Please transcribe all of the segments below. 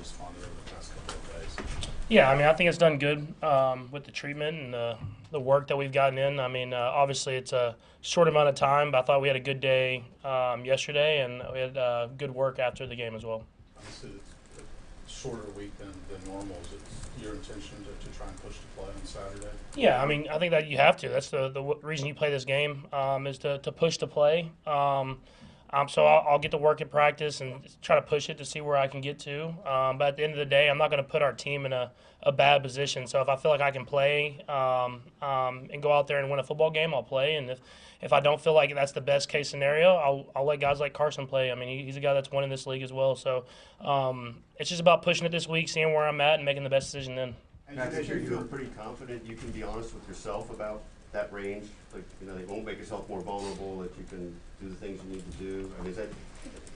responded over the past couple of days? Yeah, I mean, I think it's done good with the treatment and the work that we've gotten in. I mean, obviously it's a short amount of time, but I thought we had a good day yesterday, and we had good work after the game as well. Obviously, it's a shorter week than normal. Is it your intention to try and push to play on Saturday? Yeah, I mean, I think that you have to. That's the reason you play this game is to push to play. So I'll get to work at practice and try to push it to see where I can get to. But at the end of the day, I'm not going to put our team in a bad position. So if I feel like I can play and go out there and win a football game, I'll play. And if I don't feel like that's the best case scenario, I'll let guys like Carson play. I mean, he's a guy that's won in this league as well. So it's just about pushing it this week, seeing where I'm at, and making the best decision then. And I think you feel pretty confident you can be honest with yourself about that range. Like, you won't make yourself more vulnerable, that you can do the things you need to do. I mean, is that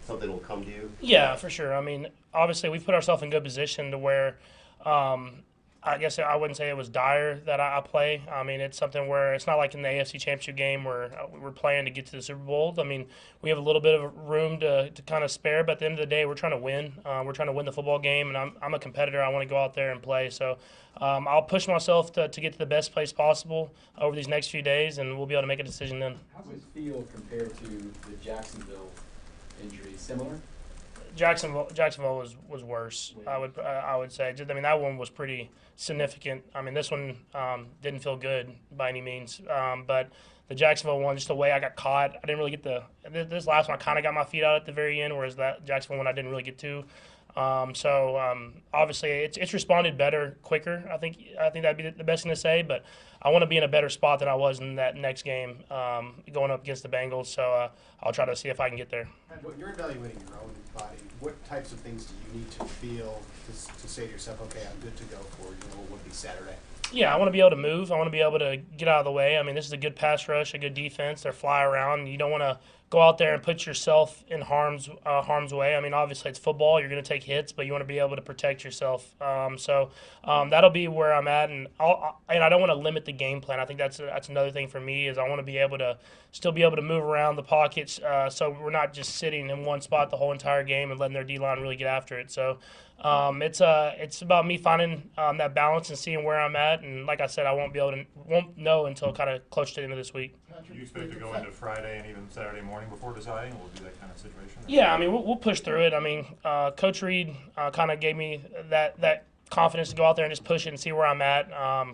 something that will come to you? Yeah, for sure. I mean, obviously, we've put ourselves in good position to where I guess I wouldn't say it was dire that I play. I mean, it's something where it's not like in the AFC Championship game where we're playing to get to the Super Bowl. I mean, we have a little bit of room to kind of spare, but at the end of the day, we're trying to win. We're trying to win the football game, and I'm a competitor. I want to go out there and play. So I'll push myself to get to the best place possible over these next few days, and we'll be able to make a decision then. How does it feel compared to the Jacksonville injury? Similar? Jacksonville was worse. I would say. I mean, that one was pretty significant. I mean, this one didn't feel good by any means. But the Jacksonville one, just the way I got caught, I didn't really get this last one. I kind of got my feet out at the very end, whereas that Jacksonville one I didn't really get to. Obviously it's responded better, quicker. I think that'd be the best thing to say. But I want to be in a better spot than I was in that next game going up against the Bengals. So I'll try to see if I can get there. When you're evaluating your own body, what types of things do you need to feel to say to yourself, okay, I'm good to go for what would be Saturday? Yeah, I want to be able to move. I want to be able to get out of the way. I mean, this is a good pass rush, a good defense. They fly around. You don't want to go out there and put yourself in harm's way. I mean, obviously it's football. You're going to take hits, but you want to be able to protect yourself. That'll be where I'm at, and I don't want to limit the game plan. I think that's another thing for me is I want to be able to still be able to move around the pockets, so we're not just sitting in one spot the whole entire game and letting their D-line really get after it. So it's about me finding that balance and seeing where I'm at. And like I said, I won't know until kind of close to the end of this week. Do you expect to go into Friday and even Saturday morning before deciding? Will it be that kind of situation? Yeah, I mean, we'll push through it. I mean, Coach Reed kind of gave me that confidence to go out there and just push it and see where I'm at.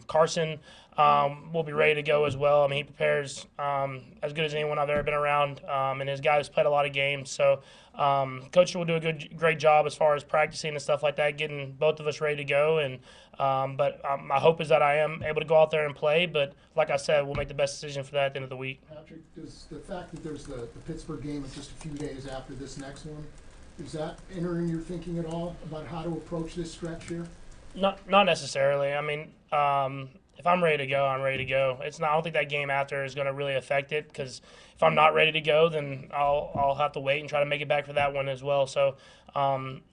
Carson will be ready to go as well. I mean, he prepares as good as anyone I've ever been around, and his guys played a lot of games. So Coach will do a great job as far as practicing and stuff like that, getting both of us ready to go. And but my hope is that I am able to go out there and play. But like I said, we'll make the best decision for that at the end of the week. Patrick, does the fact that there's the Pittsburgh game just a few days after this next one, is that entering your thinking at all about how to approach this stretch here? Not necessarily. I mean, if I'm ready to go, I'm ready to go. I don't think that game after is going to really affect it because if I'm not ready to go, then I'll have to wait and try to make it back for that one as well. So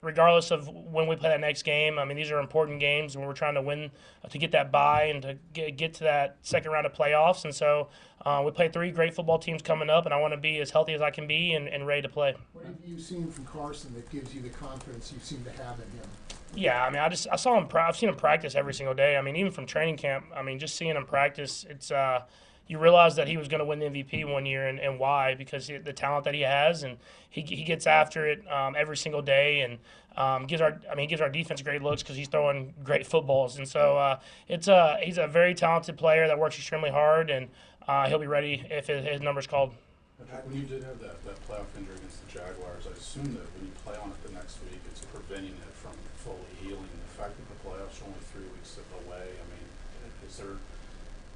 regardless of when we play that next game, I mean, these are important games and we're trying to win to get that bye and to get to that second round of playoffs. And so we play 3 great football teams coming up, and I want to be as healthy as I can be and ready to play. What have you seen from Carson that gives you the confidence you seem to have in him? Yeah, I mean, I saw him. I've seen him practice every single day. I mean, even from training camp. I mean, just seeing him practice, it's you realize that he was going to win the MVP one year, and why? Because the talent that he has, and he gets after it every single day, and gives our defense great looks because he's throwing great footballs, and so he's a very talented player that works extremely hard, and he'll be ready if his number's called. Patrick, when you did have that playoff injury against the Jaguars, I assume that when you play on it the next week, it's preventing it from fully healing. The fact that the playoffs are only 3 weeks away, I mean, is there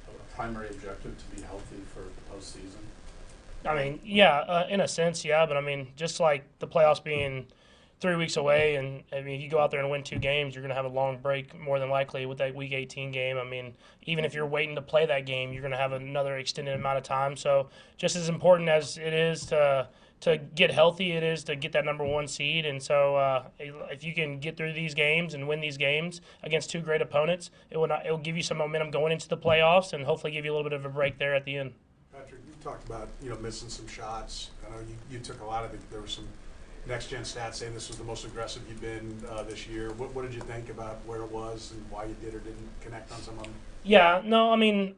a primary objective to be healthy for the postseason? I mean, yeah, in a sense, yeah, but I mean, just like the playoffs being 3 weeks away, and I mean, if you go out there and win 2 games, you're going to have a long break more than likely with that Week 18 game. I mean, even if you're waiting to play that game, you're going to have another extended amount of time. So just as important as it is to get healthy, it is to get that number 1 seed. And so if you can get through these games and win these games against 2 great opponents, it will give you some momentum going into the playoffs and hopefully give you a little bit of a break there at the end. Patrick, you talked about missing some shots. I know you took a lot of there were some Next Gen Stats saying this was the most aggressive you've been this year. What did you think about where it was and why you did or didn't connect on some of them? Yeah, no, I mean,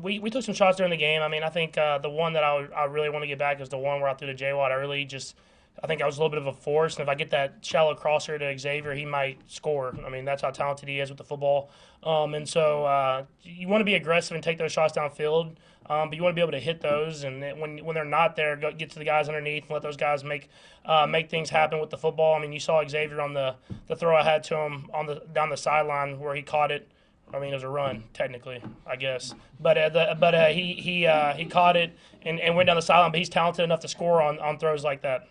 we took some shots during the game. I mean, I think the one that I really want to get back is the one where I threw to J-Watt early. I think I was a little bit of a force, and if I get that shallow crosser to Xavier, he might score. I mean, that's how talented he is with the football. And so you want to be aggressive and take those shots downfield, but you want to be able to hit those. And then when they're not there, get to the guys underneath and let those guys make things happen with the football. I mean, you saw Xavier on the throw I had to him down the sideline where he caught it. I mean, it was a run, technically, I guess. But he caught it and went down the sideline. But he's talented enough to score on throws like that.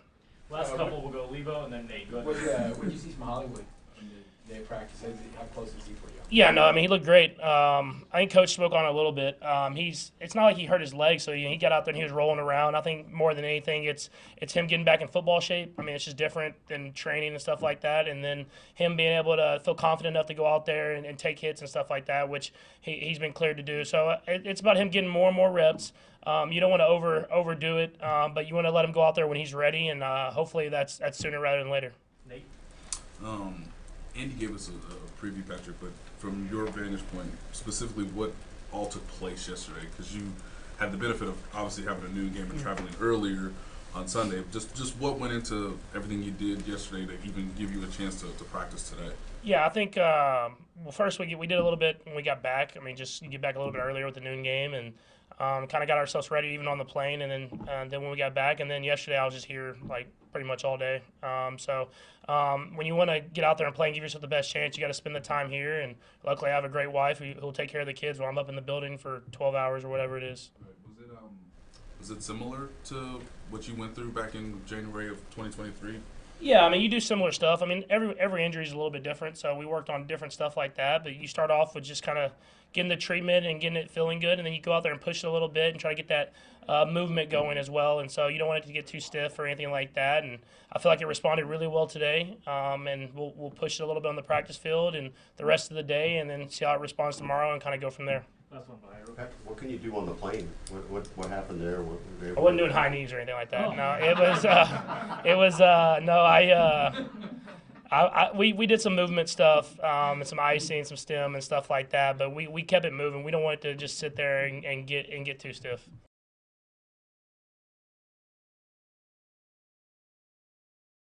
Last couple will go Lebo and then Nate. Go ahead. What did you see from Hollywood in the day of practice? How close is he for you? Yeah, no, I mean, he looked great. I think Coach spoke on it a little bit. It's not like he hurt his leg, so he got out there and he was rolling around. I think more than anything, it's him getting back in football shape. I mean, it's just different than training and stuff like that. And then him being able to feel confident enough to go out there and take hits and stuff like that, which he's been cleared to do. So it's about him getting more and more reps. You don't want to overdo it, but you want to let him go out there when he's ready, and hopefully that's sooner rather than later. Nate? Andy gave us a preview, Patrick, but from your vantage point, specifically what all took place yesterday, because you had the benefit of obviously having a noon game and traveling earlier on Sunday. Just what went into everything you did yesterday to even give you a chance to practice today? Yeah, I think well, first we did a little bit when we got back. I mean, just get back a little bit earlier with the noon game and kind of got ourselves ready even on the plane. And then when we got back, and then yesterday I was just here like pretty much all day. So when you want to get out there and play and give yourself the best chance, you got to spend the time here. And luckily I have a great wife who'll take care of the kids while I'm up in the building for 12 hours or whatever it is. Right. Was it similar to what you went through back in January of 2023? Yeah, I mean, you do similar stuff. I mean, every injury is a little bit different, so we worked on different stuff like that. But you start off with just kind of getting the treatment and getting it feeling good, and then you go out there and push it a little bit and try to get that movement going as well. And so you don't want it to get too stiff or anything like that. And I feel like it responded really well today, and we'll push it a little bit on the practice field and the rest of the day, and then see how it responds tomorrow and kind of go from there. Last one, Byron. Pat, what can you do on the plane? What happened there? I wasn't doing high knees or anything like that. Oh. No, we did some movement stuff, and some icing, some stem and stuff like that. But we kept it moving. We don't want it to just sit there and get too stiff.